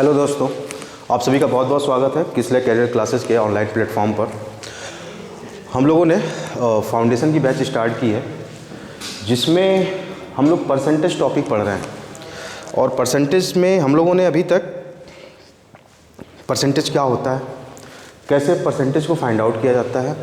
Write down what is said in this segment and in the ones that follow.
Hello दोस्तों, आप सभी का बहुत बहुत स्वागत है किसले कैरियर क्लासेस के ऑनलाइन प्लेटफॉर्म पर। हम लोगों ने फाउंडेशन की बैच स्टार्ट की है जिसमें हम लोग परसेंटेज टॉपिक पढ़ रहे हैं। और परसेंटेज में हम लोगों ने अभी तक परसेंटेज क्या होता है, कैसे परसेंटेज को फाइंड आउट किया जाता है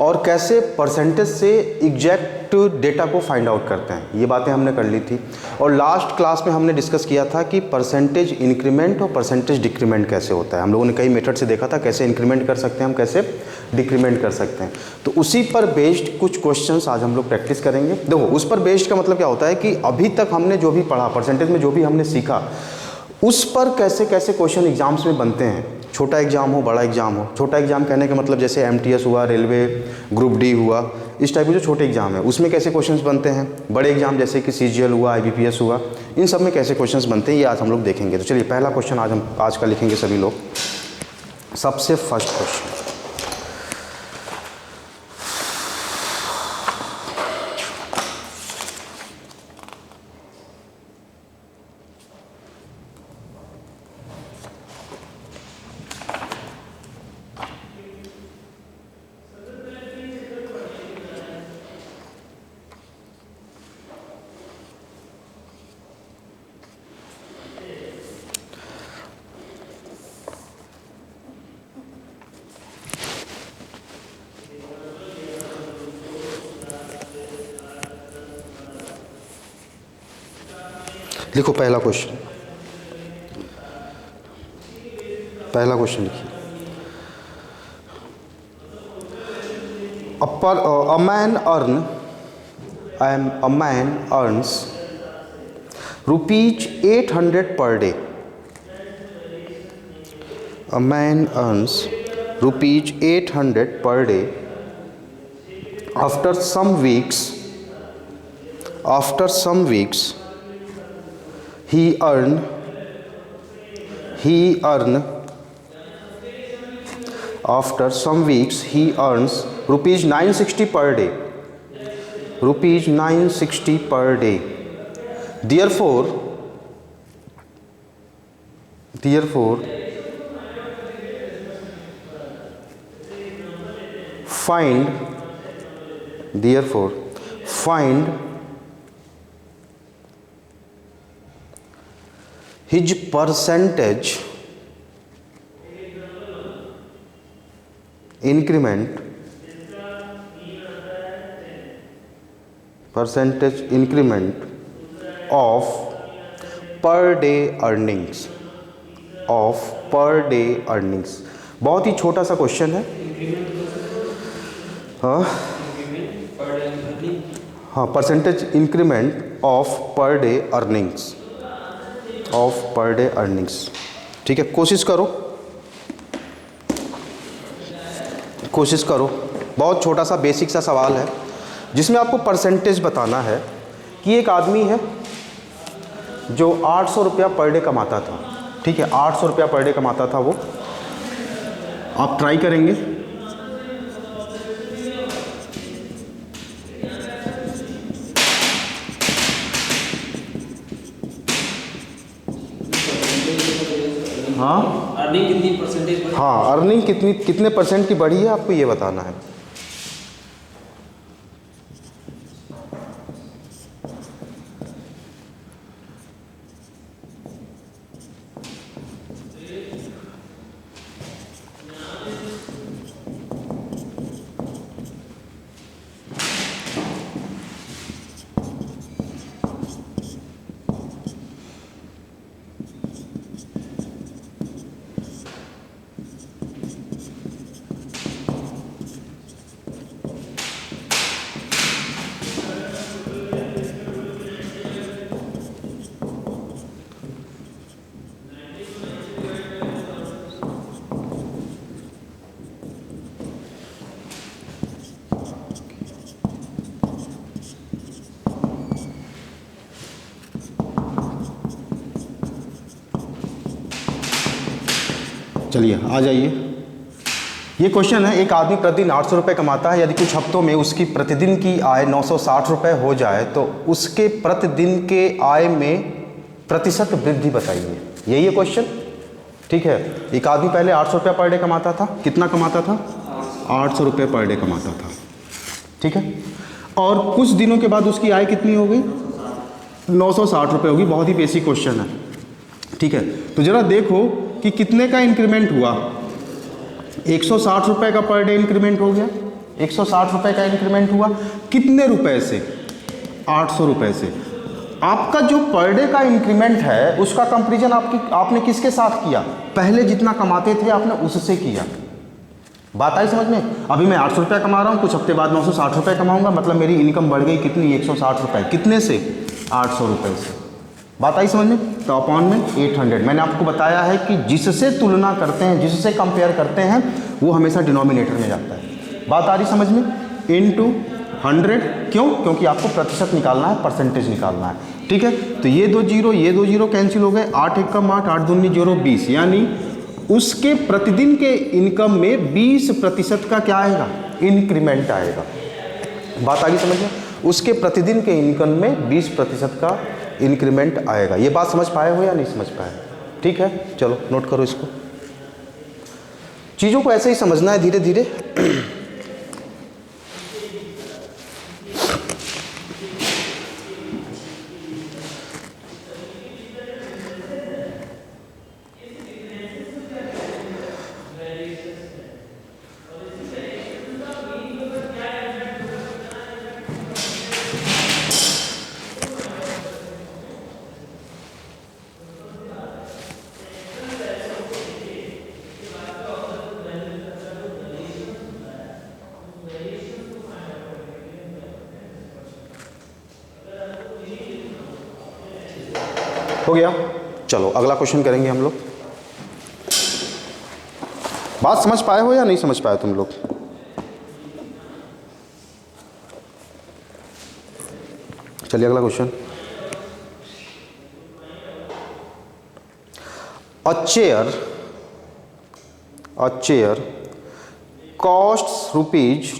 और कैसे परसेंटेज से एग्जैक्ट डेटा को फाइंड आउट करते हैं, ये बातें हमने कर ली थी। और लास्ट क्लास में हमने डिस्कस किया था कि परसेंटेज इंक्रीमेंट और परसेंटेज डिक्रीमेंट कैसे होता है। हम लोगों ने कई मेथड से देखा था कैसे इंक्रीमेंट कर सकते हैं, हम कैसे डिक्रीमेंट कर सकते हैं। तो उसी पर बेस्ड कुछ क्वेश्चंस आज हम लोग प्रैक्टिस करेंगे। देखो, उस पर बेस्ड का मतलब क्या होता है कि अभी तक हमने जो भी पढ़ा, परसेंटेज में जो भी हमने सीखा, उस पर कैसे कैसे क्वेश्चन एग्जाम्स में बनते हैं। छोटा एग्जाम हो, बड़ा एग्जाम हो। छोटा एग्जाम कहने का मतलब जैसे एमटीएस हुआ, रेलवे ग्रुप डी हुआ, इस टाइप के जो छोटे एग्जाम है उसमें कैसे क्वेश्चंस बनते हैं। बड़े एग्जाम जैसे कि सीजीएल हुआ, आईबीपीएस हुआ, इन सब में कैसे क्वेश्चंस बनते हैं, ये आज हम लोग देखेंगे। तो चलिए, पहला क्वेश्चन आज का लिखेंगे सभी लोग। सबसे फर्स्ट क्वेश्चन, लिखो पहला क्वेश्चन लिखिए। A man earns rupees 800 per day. A man earns rupees 800 per day. After some weeks, he earn after some weeks he earns rupees 960 per day. Therefore find his percentage increment of per day earnings। बहुत ही छोटा सा question है। हाँ, percentage increment of per day earnings. ठीक है, कोशिश करो। बहुत छोटा सा बेसिक सा सवाल है जिसमें आपको परसेंटेज बताना है कि एक आदमी है जो 800 रुपया पर डे कमाता था। ठीक है, 800 रुपया पर डे कमाता था वो। आप ट्राई करेंगे। अर्निंग कितनी परसेंटेज बढ़ी? अर्निंग कितने परसेंट की बढ़ी है, आपको ये बताना है। चलिए आ जाइए। ये क्वेश्चन है, एक आदमी प्रतिदिन 800 रुपये कमाता है। यदि कुछ हफ्तों में उसकी प्रतिदिन की आय 960 रुपये हो जाए तो उसके प्रतिदिन के आय में प्रतिशत वृद्धि बताइए। यही है क्वेश्चन। ठीक है। एक आदमी पहले 800 रुपये पर डे कमाता था। कितना कमाता था? 800 रुपये पर डे कमाता था, ठीक है। और कुछ दिनों के बाद उसकी आय कितनी हो गई? 960 रुपये होगी। बहुत ही बेसिक क्वेश्चन है, ठीक है। तो जरा देखो कि कितने का इंक्रीमेंट हुआ। 160 रुपये का पर डे इंक्रीमेंट हो गया। 160 रुपये का इंक्रीमेंट हुआ कितने रुपए से? 800 रुपये से। आपका जो पर डे का इंक्रीमेंट है उसका कंपैरिजन आपने किसके साथ किया? पहले जितना कमाते थे आपने उससे किया। बात आई समझ में? अभी मैं 800 रुपये कमा रहा हूँ, कुछ हफ्ते बाद 960 रुपये कमाऊंगा, मतलब मेरी इनकम बढ़ गई कितनी? 160 रुपये। कितने से? 800 रुपये से। बात आई समझ में? तो अपॉन में 800। मैंने आपको बताया है कि जिससे तुलना करते हैं, जिससे कंपेयर करते हैं, वो हमेशा डिनोमिनेटर में जाता है। बात आ रही समझ में? इनटू 100। क्यों? क्योंकि आपको प्रतिशत निकालना है, परसेंटेज निकालना है, ठीक है। तो ये दो जीरो कैंसिल हो गए। 8 एक कम 8, 8 दूनी 0, 20। यानी उसके प्रतिदिन के इनकम में 20% का क्या आएगा? इंक्रीमेंट आएगा। बात आ गई समझ में? उसके प्रतिदिन के इनकम में 20% का इंक्रीमेंट आएगा। ये बात समझ पाए हो या नहीं समझ पाए? ठीक है, चलो नोट करो इसको। चीज़ों को ऐसे ही समझना है धीरे धीरे। हो गया? चलो अगला क्वेश्चन करेंगे हम लोग। बात समझ पाए हो या नहीं समझ पाए तुम लोग? चलिए अगला question. A chair costs rupees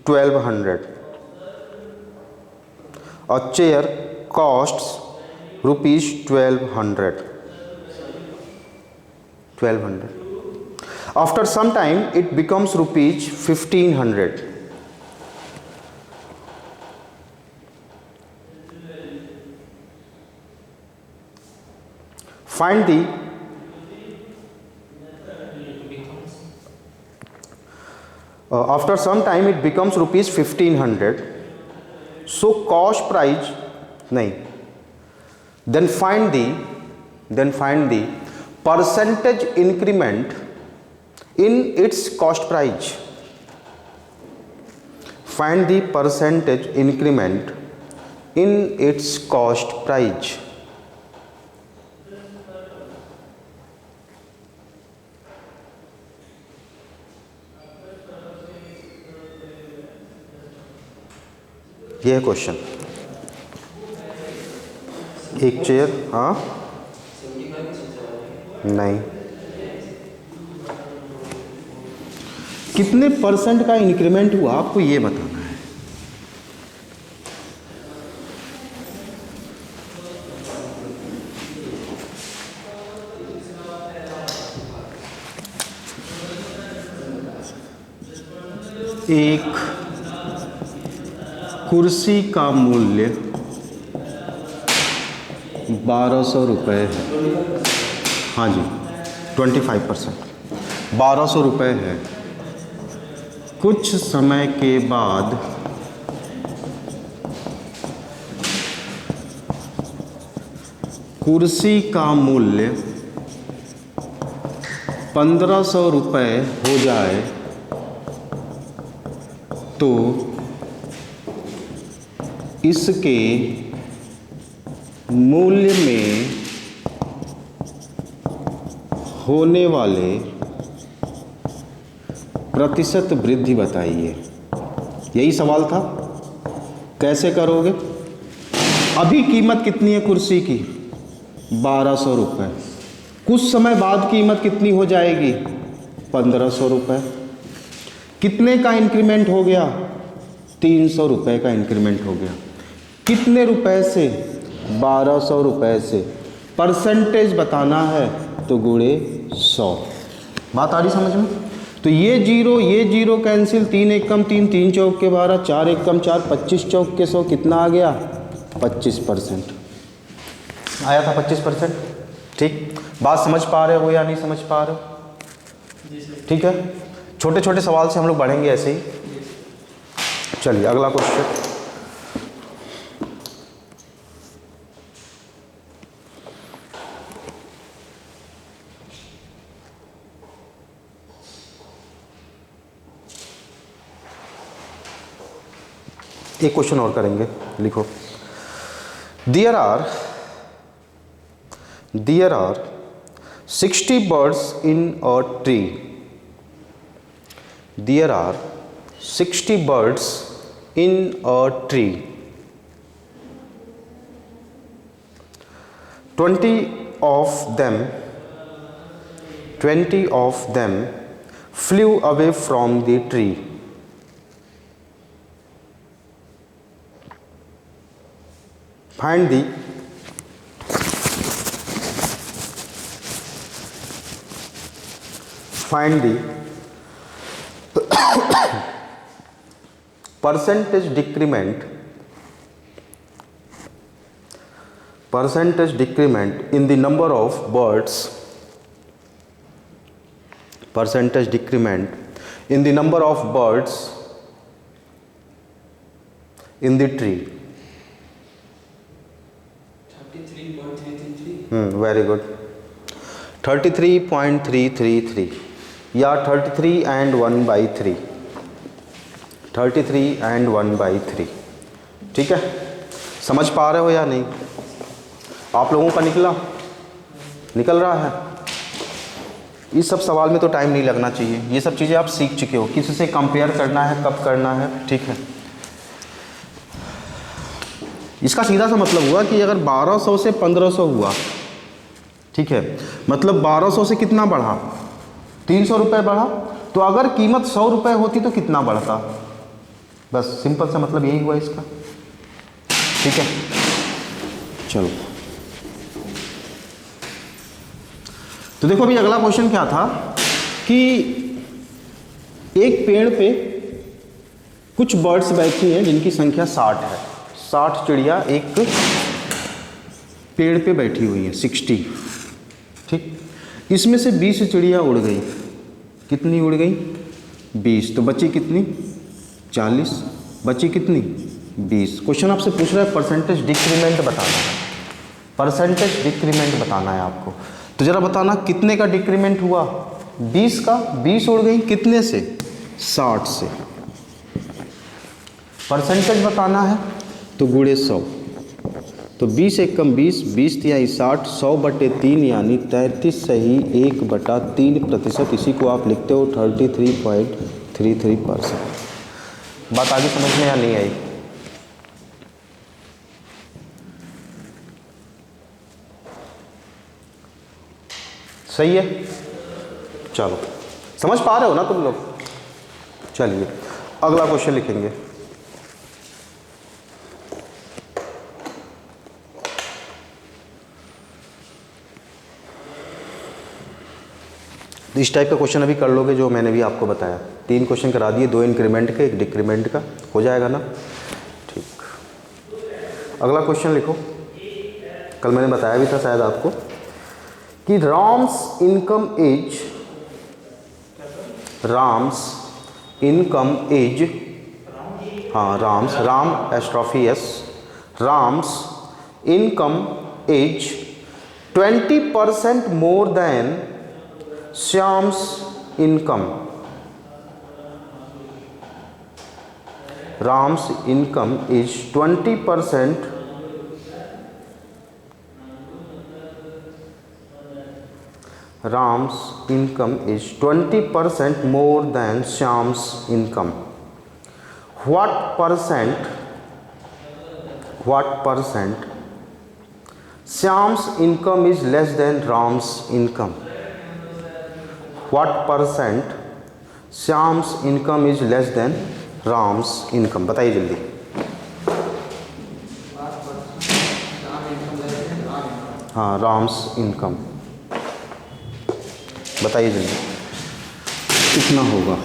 1200। A chair costs rupees 1200. After some time it becomes rupees 1500. Find the after some time it becomes rupees 1500. So cost price नहीं, then find the percentage increment in its cost price. Find the percentage increment in its cost price. ये है question. एक chair, हाँ नहीं, कितने percent का increment हुआ आपको ये बताना है। एक कुर्सी का मूल्य 1200 रुपये है। हाँ जी, 25%। 1200 रुपये है। कुछ समय के बाद कुर्सी का मूल्य 1500 रुपये हो जाए तो इसके मूल्य में होने वाले प्रतिशत वृद्धि बताइए। यही सवाल था। कैसे करोगे? अभी कीमत कितनी है कुर्सी की? 1200 रुपये। कुछ समय बाद कीमत कितनी हो जाएगी? 1500 रुपये। कितने का इंक्रीमेंट हो गया? 300 रुपये का इंक्रीमेंट हो गया। कितने रुपए से? 1200 रुपये से। परसेंटेज बताना है तो गुणे 100। बात आ रही समझ में? तो ये जीरो कैंसिल, 3 एक कम 3, 3 चौक के 12, 4 एक कम 4, 25 चौक के 100, कितना आ गया? 25% आया था 25%। ठीक, बात समझ पा रहे हो या नहीं समझ पा रहे हो? ठीक है, छोटे छोटे सवाल से हम लोग बढ़ेंगे ऐसे ही। चलिए अगला क्वेश्चन। एक क्वेश्चन और करेंगे, लिखो। There are 60 birds in a tree. There are 60 birds in a tree. 20 of them flew away from the tree. Find the percentage decrement in the number of birds. Percentage decrement in the number of birds in the tree. 33.333. Very good. 33.333 या 33 and 1/3, 33 and 1/3। ठीक है, समझ पा रहे हो या नहीं? आप लोगों का निकल रहा है? इस सब सवाल में तो टाइम नहीं लगना चाहिए, ये सब चीज़ें आप सीख चुके हो, किसी से कंपेयर करना है, कब करना है। ठीक है, इसका सीधा सा मतलब हुआ कि अगर 1200 से 1500 हुआ, ठीक है, मतलब 1200 से कितना बढ़ा? 300 रुपये बढ़ा। तो अगर कीमत 100 रुपये होती तो कितना बढ़ता? बस सिंपल सा मतलब यही हुआ इसका। ठीक है, चलो तो देखो अभी अगला क्वेश्चन क्या था कि एक पेड़ पे कुछ बर्ड्स बैठी हैं जिनकी संख्या 60 है। 60 चिड़िया एक पेड़ पे बैठी हुई हैं, 60। ठीक, इसमें से 20 चिड़िया उड़ गई। कितनी उड़ गई? 20। तो बची कितनी? 40। बची कितनी? 20। क्वेश्चन आपसे पूछ रहा है परसेंटेज डिक्रीमेंट बताना है। परसेंटेज डिक्रीमेंट बताना है आपको। तो जरा बताना कितने का डिक्रीमेंट हुआ? 20 का। 20 उड़ गई कितने से? 60 से। परसेंटेज बताना है तो गुणे 100। तो 20 एक कम 20, 20 तिहाई 60, 100/3 यानी 33 सही 1/3%। इसी को आप लिखते हो 33.33%। बात आगे समझ में या नहीं आई? सही है, चलो समझ पा रहे हो ना तुम लोग? चलिए अगला क्वेश्चन लिखेंगे। इस टाइप का क्वेश्चन अभी कर लोगे जो मैंने भी आपको बताया। 3 क्वेश्चन करा दिए, 2 इंक्रीमेंट के, 1 डिक्रीमेंट का। हो जाएगा ना? ठीक, अगला क्वेश्चन लिखो। कल मैंने बताया भी था शायद आपको कि Ram income is 20% more than Shyam's income. Ram's income is 20% Ram's income is 20% more than Shyam's income. What percent Shyam's income is less than Ram's income? What percent Shyam's income is less than Ram's income? बताइए जल्दी। हाँ, Ram's income बताइए जल्दी कितना होगा।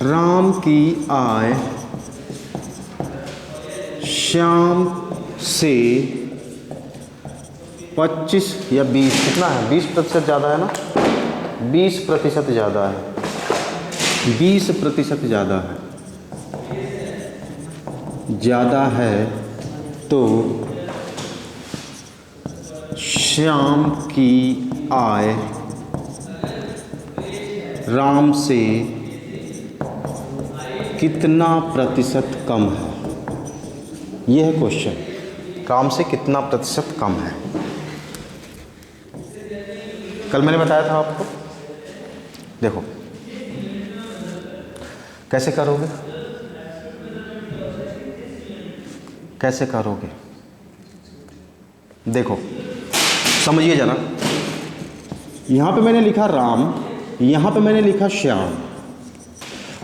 राम की आय श्याम से 25 या 20, कितना है, 20% ज़्यादा है ना, 20% ज़्यादा है, 20% ज़्यादा है तो श्याम की आय राम से कितना प्रतिशत कम है, यह है क्वेश्चन। राम से कितना प्रतिशत कम है। कल मैंने बताया था आपको, देखो कैसे करोगे, कैसे करोगे, देखो समझिए जरा। यहाँ पे मैंने लिखा राम, यहाँ पे मैंने लिखा श्याम।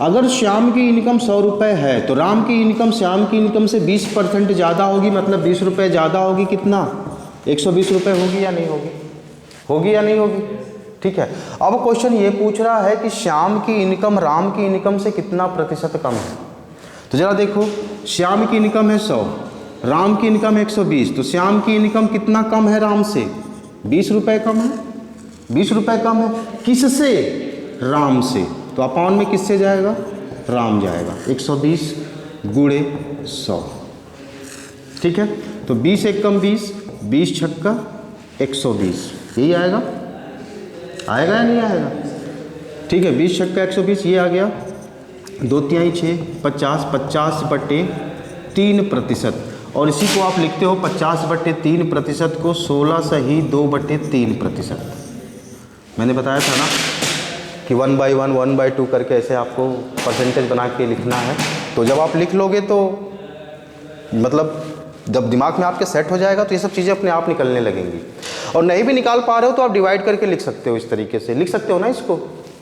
अगर श्याम की इनकम 100 रुपये है तो राम की इनकम श्याम की इनकम से 20% ज़्यादा होगी, मतलब 20 रुपये ज़्यादा होगी, कितना, 120 रुपये होगी या नहीं होगी, होगी या नहीं होगी। ठीक है, अब क्वेश्चन ये पूछ रहा है कि श्याम की इनकम राम की इनकम से कितना प्रतिशत कम है। तो ज़रा देखो, श्याम की इनकम है 100, राम की इनकम 120, तो श्याम की इनकम कितना कम है राम से, 20 रुपये कम है, 20 रुपये कम है, किससे, राम से। तो अपॉन में किससे जाएगा, राम जाएगा, 120 गुणे 100। ठीक है, तो 20 एक कम 20, 20 छक्का 120, यही आएगा, आएगा या नहीं आएगा। ठीक है, 20 छक्का 120 ये आ गया, 2 तिहाई 6, 50, 50/3%। और इसी को आप लिखते हो 50/3% को 16 सही 2/3%। मैंने बताया था ना कि 1/1 1/2 करके ऐसे आपको परसेंटेज बना के लिखना है। तो जब आप लिख लोगे तो मतलब जब दिमाग में आपके सेट हो जाएगा तो ये सब चीज़ें अपने आप निकलने लगेंगी। और नहीं भी निकाल पा रहे हो तो आप डिवाइड करके लिख सकते हो, इस तरीके से लिख सकते हो ना,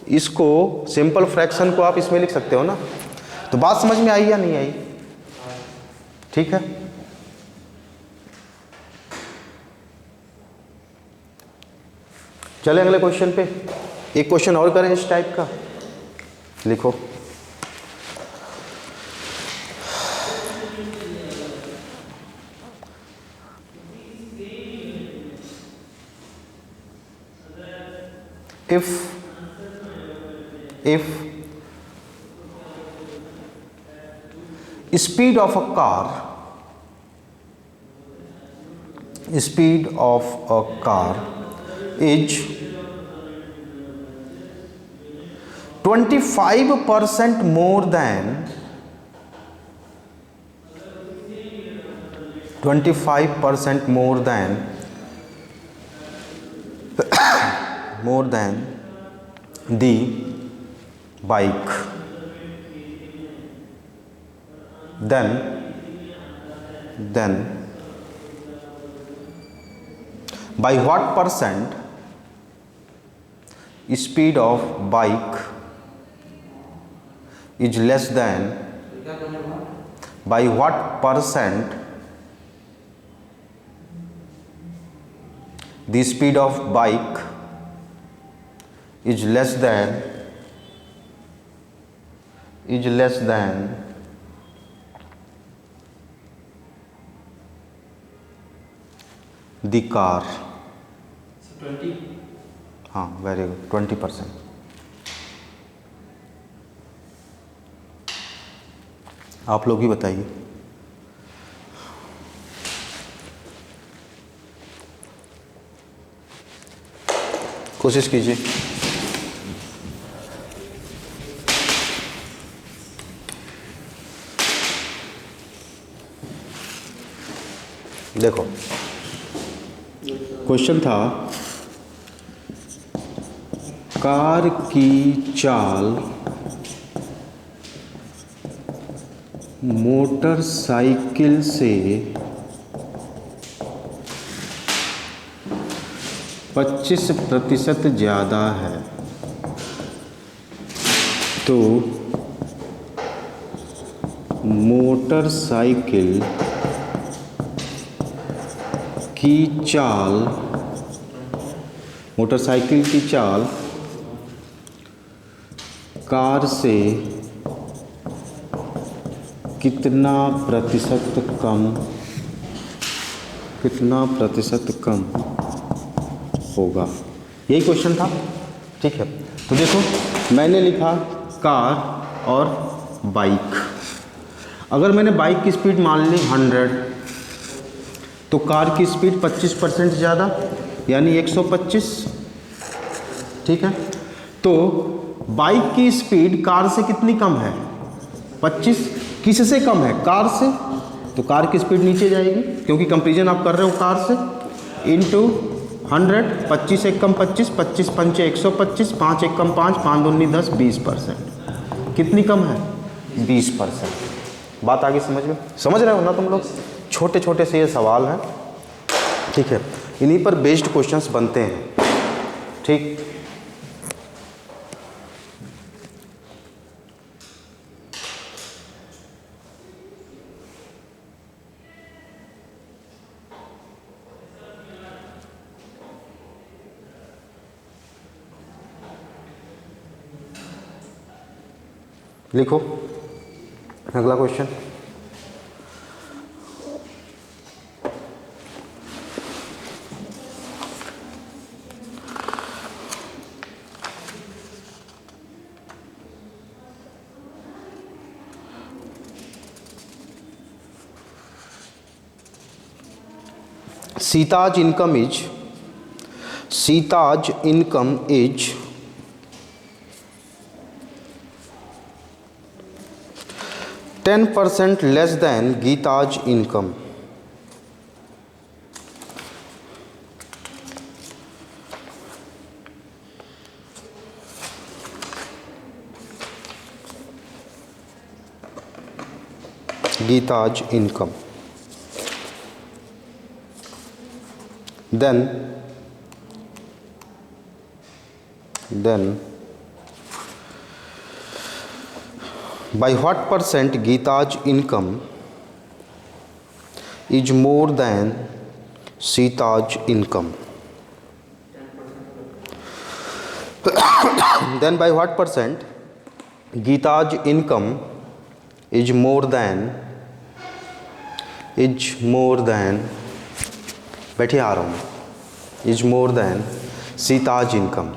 इसको सिंपल फ्रैक्शन को आप इसमें लिख सकते हो ना। तो बात समझ में आई या नहीं आई। ठीक है, चले अगले क्वेश्चन पे। एक क्वेश्चन और करें इस टाइप का, लिखो if speed of a car is 25% more than 25% more than the bike, then by what percent speed of bike is less than, by what percent the speed of bike is less than the car। 20। हाँ, very good, 20%। आप लोग ही बताइए। कोशिश कीजिए। देखो question था, car की चाल मोटरसाइकिल से 25% ज़्यादा है तो मोटरसाइकिल की चाल कार से कितना प्रतिशत कम होगा। यही क्वेश्चन था। ठीक है, तो देखो मैंने लिखा कार और बाइक। अगर मैंने बाइक की स्पीड मान ली 100 तो कार की स्पीड 25% ज़्यादा यानी 125। ठीक है, तो बाइक की स्पीड कार से कितनी कम है? 25। किससे कम है? कार से। तो कार की स्पीड नीचे जाएगी क्योंकि कंपैरिजन आप कर रहे हो कार से। इनटू 100, 25 एक कम 25, 25 पंचे 125, 5 एक कम 5, 5 दूनी 10, 20%। कितनी कम है? 20%। बात आगे समझ रहे हो ना तुम लोग? छोटे छोटे से ये सवाल हैं। ठीक है, इन्हीं पर बेस्ड क्वेश्चंस बनते हैं। ठीक, लिखो अगला question. Sita's income is 10% less than Geeta's income. Geeta's income. Then by what percent Geeta's income is more than Sita's income? Then by what percent Geeta's income is more than बैठिए आ रहा हूँ, is more than Sita's income?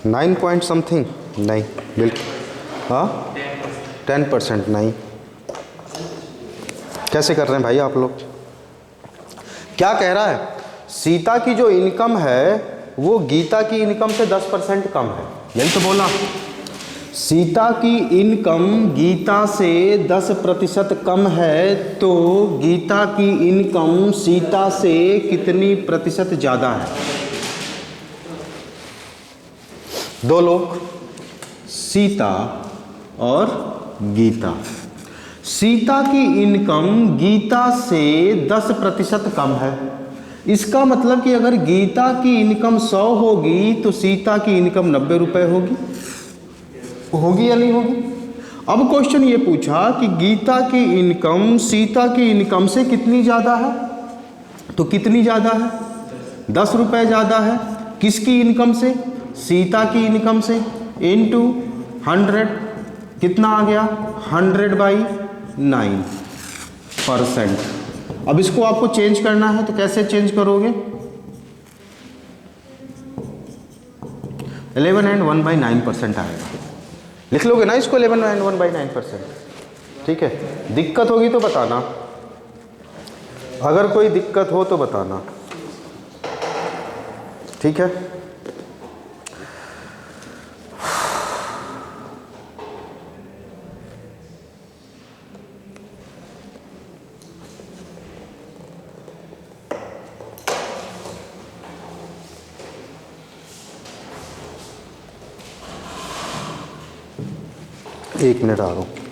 Nine 9 point something नहीं, बिल्कुल हाँ 10% नहीं। कैसे कर रहे हैं भाई आप लोग? क्या कह रहा है? सीता की जो इनकम है वो गीता की इनकम से 10% कम है। यही तो बोला, सीता की इनकम गीता से 10% कम है तो गीता की इनकम सीता से कितनी प्रतिशत ज़्यादा है? दो लोग, सीता और गीता। सीता की इनकम गीता से 10% कम है। इसका मतलब कि अगर गीता की इनकम 100 होगी तो सीता की इनकम 90 रुपये होगी या नहीं होगी? अब क्वेश्चन ये पूछा कि गीता की इनकम सीता की इनकम से कितनी ज़्यादा है, तो कितनी ज़्यादा है? 10 रुपये ज़्यादा है। किसकी इनकम से? सीता की इनकम से। इनटू 100 कितना आ गया? 100/9%। अब इसको आपको चेंज करना है तो कैसे चेंज करोगे? 11 and 1/9% आएगा। लिख लोगे ना इसको 11 and 1/9%? ठीक है, दिक्कत होगी तो बताना, अगर कोई दिक्कत हो तो बताना। ठीक है, एक मिनट आ रहा हूँ।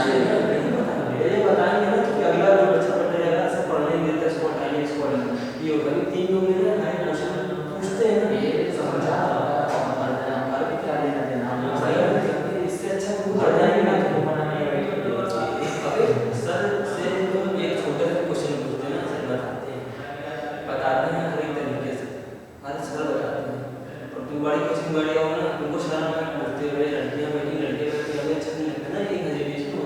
ये बताएंगे ना कि अगला जो बच्चा पढ़ रहेगा ऐसा पढ़ने नहीं देता इसको हटाइए इसको हटाइए ये होगा कि 3 लोग मेरे हाई क्वेश्चन पूछते हैं ना ये समझ आता है हमारे भी क्या लेना देना हम सही है इससे अच्छा कुछ पढ़ जाएंगे ना तो बनाने सर से तो एक छोटा सा क्वेश्चन पूछते हैं ना सर बताते हैं हर एक तरीके से हर सर बताते हैं और तू बड़ी कोचिंग बड़ी हो ना तुमको सर में पूछते हुए लड़कियां बैठी लड़के बैठे हमें अच्छा नहीं लगता ना एक हज़ार बीस को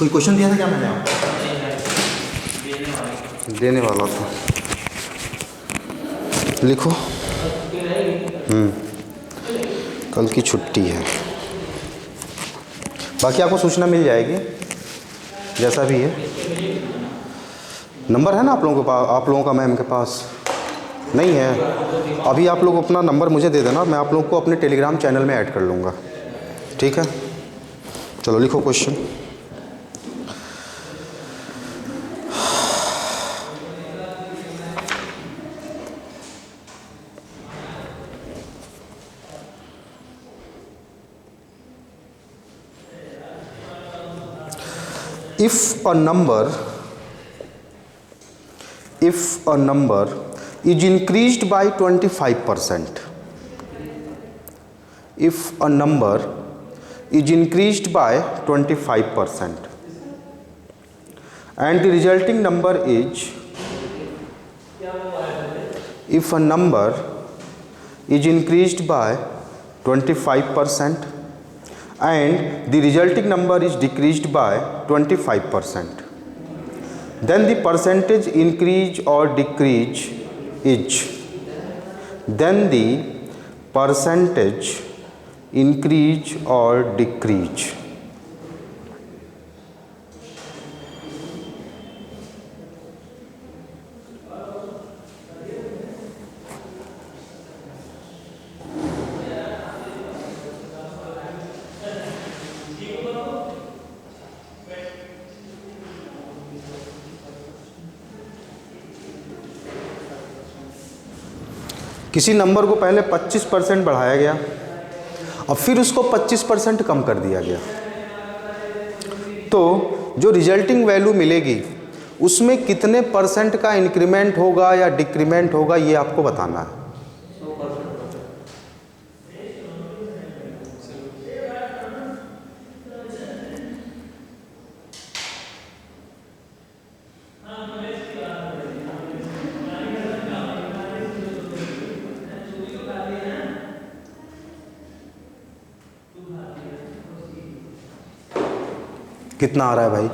कोई क्वेश्चन दिया था क्या मैंने आपको? देने वाला था, लिखो। कल की छुट्टी है, बाकी आपको सूचना मिल जाएगी जैसा भी है। नंबर है ना आप लोगों के पास? आप लोगों का मैम के पास नहीं है? अभी आप लोग अपना नंबर मुझे दे देना, मैं आप लोगों को अपने टेलीग्राम चैनल में ऐड कर लूँगा, ठीक है? चलो लिखो question. If a number is increased by 25%, if a number is increased by 25% and the resulting number is, if a number is increased by 25% and the resulting number is decreased by 25%, then the percentage increase or decrease is, then the percentage increase or decrease. किसी number को पहले 25% बढ़ाया गया और फिर उसको 25% कम कर दिया गया, तो जो रिजल्टिंग वैल्यू मिलेगी उसमें कितने परसेंट का इंक्रीमेंट होगा या डिक्रीमेंट होगा, ये आपको बताना है। कितना आ रहा है भाई?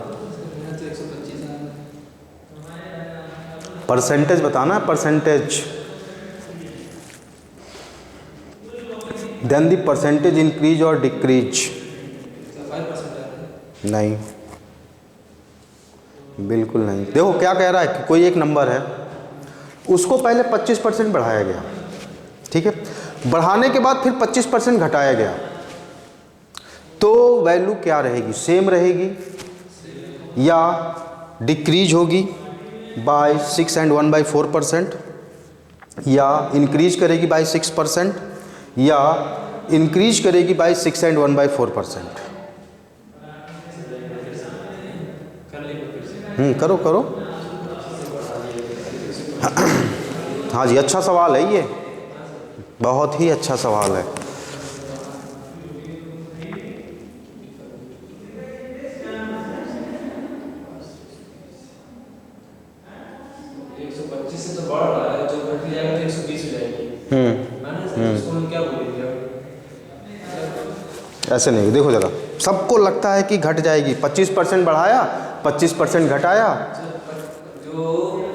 परसेंटेज बताना है, percentage. Then the percentage increase और डिक्रीज। नहीं, बिल्कुल नहीं। देखो क्या कह रहा है कि कोई एक नंबर है, उसको पहले 25% बढ़ाया गया, ठीक है? बढ़ाने के बाद फिर 25% घटाया गया, तो वैल्यू क्या रहेगी? सेम रहेगी या डिक्रीज होगी बाय 6 and 1/4%, या इंक्रीज करेगी बाय 6%, या इंक्रीज करेगी बाय 6 एंड 1/4%? करो करो। हाँ जी, अच्छा सवाल है ये, बहुत ही अच्छा सवाल है। ऐसे नहीं, देखो जरा, सबको लगता है कि घट जाएगी। 25% बढ़ाया, 25% घटाया, जो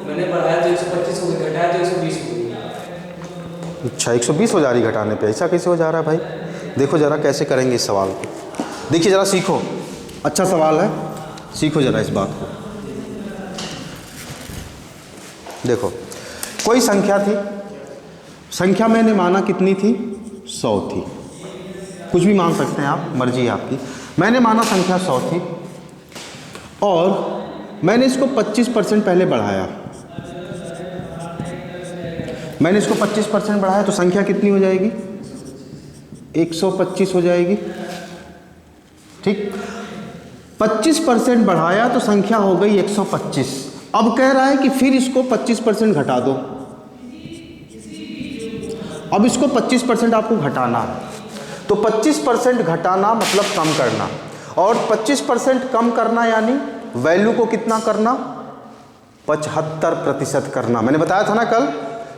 मैंने बढ़ाया तो 125 हो गया, घटाया तो 120 हो गया। अच्छा, 120 हो जा रही घटाने पे, ऐसा कैसे हो जा रहा है भाई? देखो जरा कैसे करेंगे इस सवाल को, देखिए जरा, सीखो। अच्छा सवाल है, सीखो जरा इस बात को। देखो, कोई संख्या थी, संख्या मैंने माना कितनी थी? 100 थी। कुछ भी मान सकते हैं आप, मर्जी है आपकी। मैंने माना संख्या 100 थी और मैंने इसको 25% पहले बढ़ाया। मैंने इसको 25% बढ़ाया तो संख्या कितनी हो जाएगी? 125 हो जाएगी। ठीक, 25% बढ़ाया तो संख्या हो गई 125। अब कह रहा है कि फिर इसको 25% घटा दो। अब इसको 25% आपको घटाना है, तो 25% घटाना मतलब कम करना, और 25% कम करना यानी वैल्यू को कितना करना? 75% करना। मैंने बताया था ना कल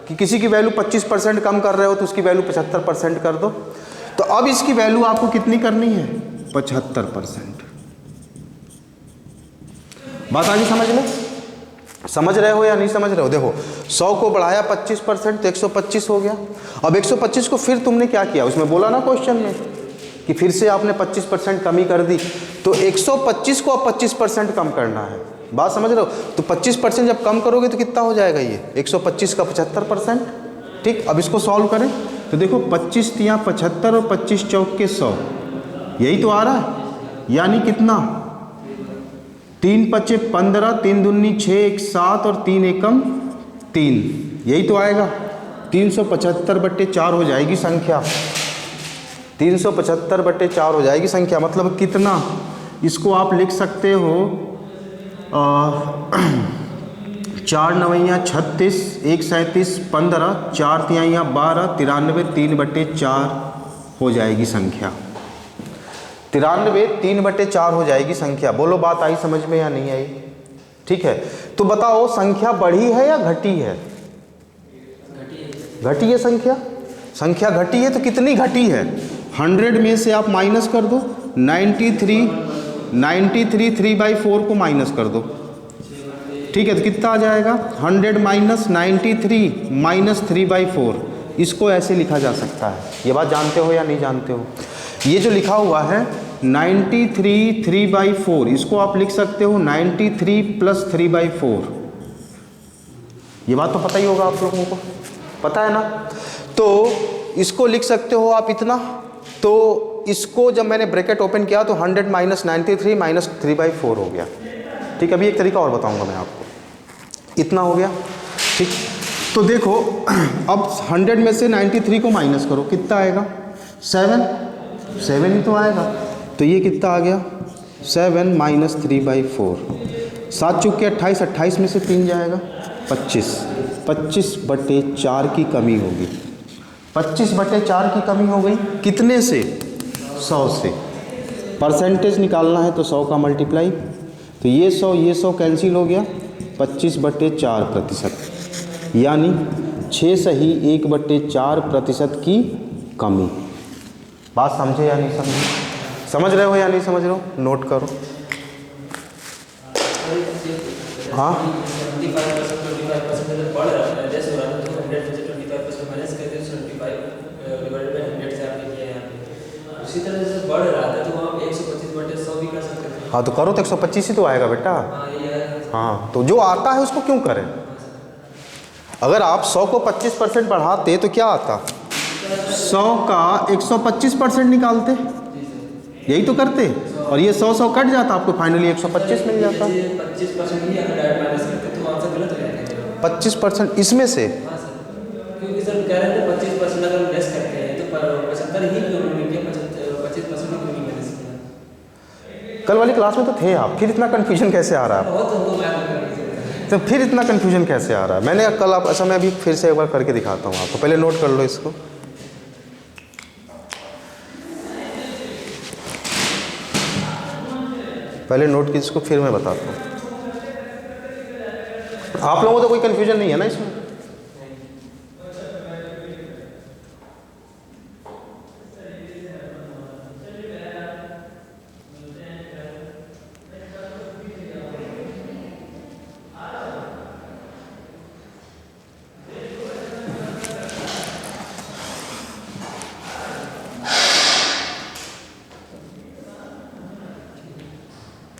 कि किसी की वैल्यू 25% कम कर रहे हो तो उसकी वैल्यू 75% कर दो। तो अब इसकी वैल्यू आपको कितनी करनी है? 75%। बात आगे समझ में? समझ रहे हो या नहीं समझ रहे हो? देखो, 100 को बढ़ाया 25% तो 125 हो गया। अब 125 को फिर तुमने क्या किया? उसमें बोला ना क्वेश्चन में कि फिर से आपने 25% कमी कर दी, तो 125 को अब 25% कम करना है। बात समझ रहे हो? तो 25% जब कम करोगे तो कितना हो जाएगा ये? 125 का 75%। ठीक, अब इसको सॉल्व करें तो देखो, 25 तियाँ 75 और 25 चौक के 100, यही तो आ रहा है। यानी कितना? 3 पचे 15, 3 दूनी 6, 1 7 और 3 एकम 3, यही तो आएगा। 375/4 हो जाएगी संख्या। 375/4 हो जाएगी संख्या। मतलब कितना? इसको आप लिख सकते हो 4 9 36, 1 37 15, 4 3 12, 93 3/4 हो जाएगी संख्या। 93 3/4 हो जाएगी संख्या। बोलो, बात आई समझ में या नहीं आई? ठीक है, तो बताओ संख्या बढ़ी है या घटी है? घटी है संख्या। संख्या घटी है तो कितनी घटी है? 100 में से आप माइनस कर दो 93 3/4 को माइनस कर दो। ठीक है, तो कितना आ जाएगा? 100 माइनस 93 माइनस 3/4। इसको ऐसे लिखा जा सकता है। ये बात जानते हो या नहीं जानते हो? ये जो लिखा हुआ है 93 3/4, इसको आप लिख सकते हो 93 + 3/4। ये बात तो पता ही होगा आप लोगों को, पता है ना? तो इसको लिख सकते हो आप इतना। तो इसको जब मैंने ब्रैकेट ओपन किया तो 100 माइनस 93 माइनस 3/4 हो गया। ठीक है, अभी एक तरीका और बताऊंगा मैं आपको। इतना हो गया। ठीक, तो देखो, अब 100 में से 93 को माइनस करो, कितना आएगा? 7 ही तो आएगा। तो ये कितना आ गया? 7 माइनस 3/4। 7 चुक के 28, 28 में से 3 जाएगा 25। 25/4 की कमी होगी। 25/4 की कमी हो गई। कितने से? 100 से। परसेंटेज निकालना है तो 100 का मल्टीप्लाई, तो ये 100 कैंसिल हो गया। 25/4%, यानी 6 सही 1/4% की कमी। बात समझे या नहीं समझे? समझ रहे हो या नहीं समझ रहे हो? नोट करो। हाँ, 25% बढ़ रहा है, जैसे हो रहा है तो 100 में से 25% माइनस करके 25/100 से आपने किया यहाँ पे। उसी तरह से बढ़ रहा था तो आप 125/100 भी कर सकते थे। हाँ, तो करो तो 125 ही तो आएगा बेटा। हाँ, तो जो आता है उसको क्यों करें? अगर आप 100 को 25% बढ़ाते तो क्या आता? 100 का 125% निकालते, यही तो करते, और ये 100 कट जाता, आपको फाइनली 125 मिल जाता। 25% ही अगर डायरेक्ट माइनस करते तो आंसर गलत हो जाएगा। 25% इसमें से? हाँ सर, क्योंकि सर कह रहे हैं 25% अगर लेस करते हैं तो 75 ही क्यों नहीं किया, 25% क्यों नहीं मैंने सीखा? कल वाली क्लास में तो थे आप, फिर इतना कन्फ्यूजन कैसे आ रहा है? बहुत हमको मैथ में करनी तो फिर इतना कन्फ्यूजन कैसे आ रहा है? मैंने कल आप, अच्छा मैं अभी फिर से एक बार करके दिखाता हूँ आपको, पहले नोट कर लो इसको। पहले नोट कीजिए इसको, फिर मैं बताता हूँ। आप लोगों को तो कोई कन्फ्यूजन नहीं है ना इसमें?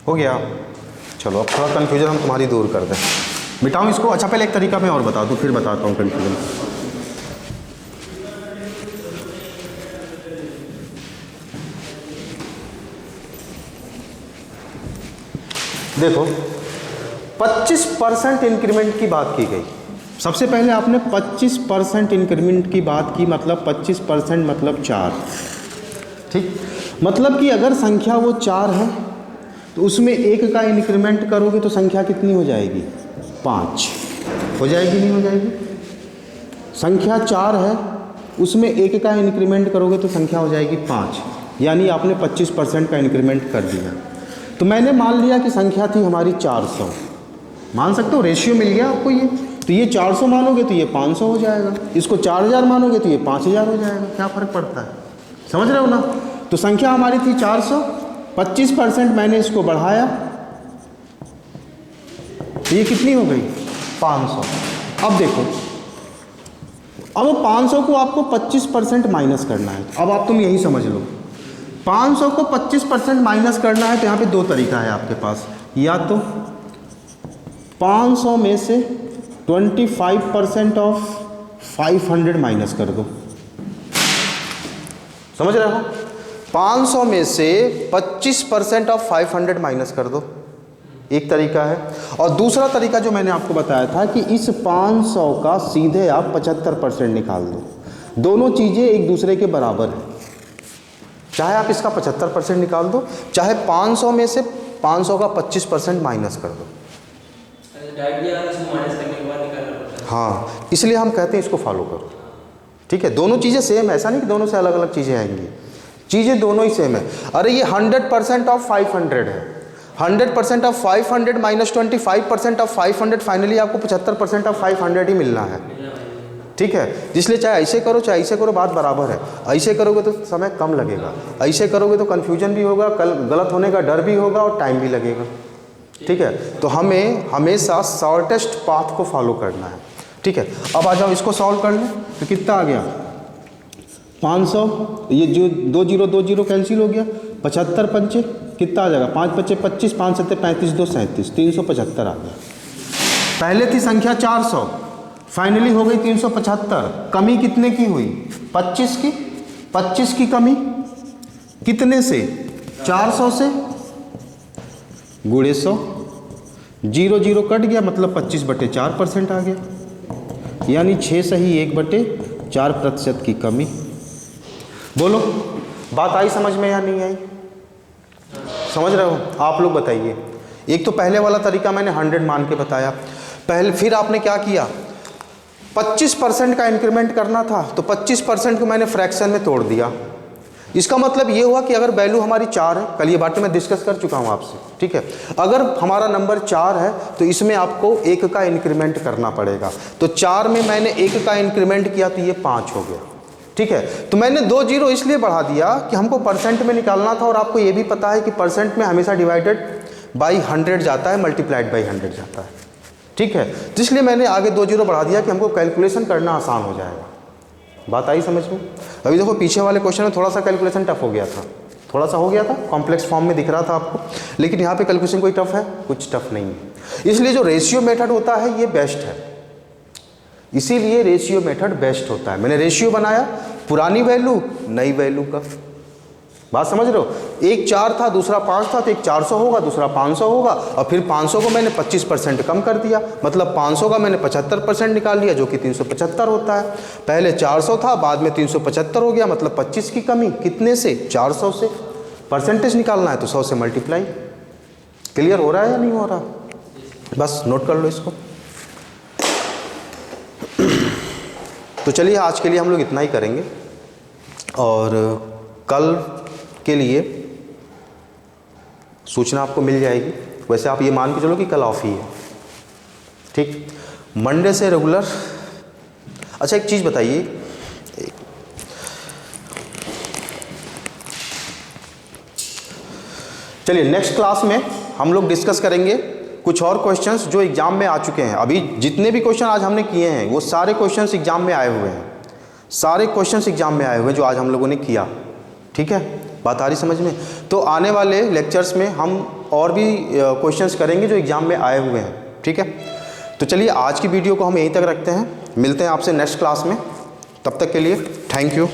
हो गया? चलो अब थोड़ा कन्फ्यूजन हम तुम्हारी दूर कर दें, मिटाऊँ इसको। अच्छा पहले एक तरीका मैं और बता दूँ, फिर बताता हूँ कन्फ्यूजन। देखो 25% इंक्रीमेंट की बात की गई। सबसे पहले आपने 25% इंक्रीमेंट की बात की, मतलब 25% मतलब 4, ठीक। मतलब कि अगर संख्या वो 4 है तो उसमें 1 का इंक्रीमेंट करोगे तो संख्या कितनी हो जाएगी? 5 हो जाएगी, नहीं हो जाएगी? संख्या 4 है, उसमें 1 का इंक्रीमेंट करोगे तो संख्या हो जाएगी 5, यानी आपने 25% का इंक्रीमेंट कर दिया। तो मैंने मान लिया कि संख्या थी हमारी 400, मान सकते हो, रेशियो मिल गया आपको ये। तो ये 400 मानोगे तो ये 500 हो जाएगा, इसको 4000 मानोगे तो ये 5000 हो जाएगा। क्या फ़र्क पड़ता है? समझ रहे हो ना? तो संख्या हमारी थी 400, 25% मैंने इसको बढ़ाया तो ये कितनी हो गई? 500। अब देखो, अब 500 को आपको 25% माइनस करना है। अब आप तुम यही समझ लो, 500 को 25% माइनस करना है तो यहाँ पे 2 तरीका है आपके पास। या तो 500 में से 25% ऑफ 500 माइनस कर दो, समझ रहे हो? 500 में से 25% ऑफ 500 माइनस कर दो, एक तरीका है। और दूसरा तरीका जो मैंने आपको बताया था कि इस 500 का सीधे आप 75% निकाल दो। दोनों चीज़ें एक दूसरे के बराबर हैं, चाहे आप इसका 75% निकाल दो, चाहे 500 में से 500 का 25% माइनस कर दो। हाँ, इसलिए हम कहते हैं इसको फॉलो करो, ठीक है? दोनों चीज़ें सेम है, ऐसा नहीं कि दोनों से अलग अलग चीज़ें आएंगी, चीज़ें दोनों ही सेम है। अरे ये 100% ऑफ 500 है, 100% ऑफ 500 माइनस 25% ऑफ 500, फाइनली आपको 75% ऑफ 500 ही मिलना है, ठीक है? इसलिए चाहे ऐसे करो चाहे ऐसे करो, बात बराबर है। ऐसे करोगे तो समय कम लगेगा, ऐसे करोगे तो कन्फ्यूजन भी होगा, गलत होने का डर भी होगा और टाइम भी लगेगा, ठीक है? तो हमें हमेशा शॉर्टेस्ट पाथ को फॉलो करना है, ठीक है? अब आ जाओ इसको सॉल्व कर लें। तो कितना आ गया? 500, ये जो 2 0 2 0 कैंसिल हो गया, 75 पंचे कितना आ जाएगा? 5 5 25, 5 7 35, 2 37, 375 आ गया। पहले थी संख्या 400, फाइनली हो गई 375। कमी कितने की हुई? 25 की। 25 की कमी कितने से? 400 से, गुणे 100, 0 0 कट गया, मतलब 25/4% आ गया, यानी 6 सही 1/4% की कमी। बोलो, बात आई समझ में या नहीं आई? समझ रहे हो? आप लोग बताइए। एक तो पहले वाला तरीका मैंने 100 मान के बताया, पहले फिर आपने क्या किया? 25% का इंक्रीमेंट करना था तो 25% को मैंने फ्रैक्शन में तोड़ दिया। इसका मतलब ये हुआ कि अगर वैल्यू हमारी 4 है, कल ये बात मैं डिस्कस कर चुका हूँ आपसे, ठीक है? अगर हमारा नंबर 4 है तो इसमें आपको 1 का इंक्रीमेंट करना पड़ेगा। तो 4 में मैंने 1 का इंक्रीमेंट किया तो ये 5 हो गया, ठीक है? तो मैंने 2 0 इसलिए बढ़ा दिया कि हमको परसेंट में निकालना था, और आपको ये भी पता है कि परसेंट में हमेशा डिवाइडेड बाई 100 जाता है, मल्टीप्लाइड बाई 100 जाता है, ठीक है? तो इसलिए मैंने आगे 2 0 बढ़ा दिया कि हमको कैलकुलेशन करना आसान हो जाएगा। बात आई समझ में? अभी देखो पीछे वाले क्वेश्चन में थोड़ा सा कैलकुलेशन टफ हो गया था, थोड़ा सा हो गया था, कॉम्प्लेक्स फॉर्म में दिख रहा था आपको, लेकिन यहाँ पे कैलकुलेशन कोई टफ है? कुछ टफ नहीं है। इसलिए जो रेशियो मेथड होता है ये बेस्ट है, इसीलिए रेशियो मेथड बेस्ट होता है। मैंने रेशियो बनाया, पुरानी वैल्यू नई वैल्यू का, बात समझ रहे हो? एक 4 था, दूसरा 5 था, तो एक 400 होगा, दूसरा 500 होगा, और फिर 500 को मैंने 25% कम कर दिया, मतलब 500 का मैंने 75% निकाल लिया, जो कि 375 होता है। पहले 400 था, बाद में 375 हो गया, मतलब 25 की कमी, कितने से? 400 से। परसेंटेज निकालना है तो 100 से मल्टीप्लाई। क्लियर हो रहा है या नहीं हो रहा? बस नोट कर लो इसको। तो चलिए आज के लिए हम लोग इतना ही करेंगे, और कल के लिए सूचना आपको मिल जाएगी। वैसे आप ये मान के चलो कि कल ऑफ ही है, ठीक? मंडे से रेगुलर। अच्छा एक चीज़ बताइए, चलिए नेक्स्ट क्लास में हम लोग डिस्कस करेंगे कुछ और क्वेश्चंस जो एग्जाम में आ चुके हैं। अभी जितने भी क्वेश्चन आज हमने किए हैं वो सारे क्वेश्चंस एग्जाम में आए हुए हैं, सारे क्वेश्चंस एग्जाम में आए हुए हैं जो आज हम लोगों ने किया, ठीक है? बात आ रही समझ में? तो आने वाले लेक्चर्स में हम और भी क्वेश्चंस करेंगे जो एग्जाम में आए हुए हैं, ठीक है? तो चलिए आज की वीडियो को हम यहीं तक रखते हैं, मिलते हैं आपसे नेक्स्ट क्लास में। तब तक के लिए थैंक यू।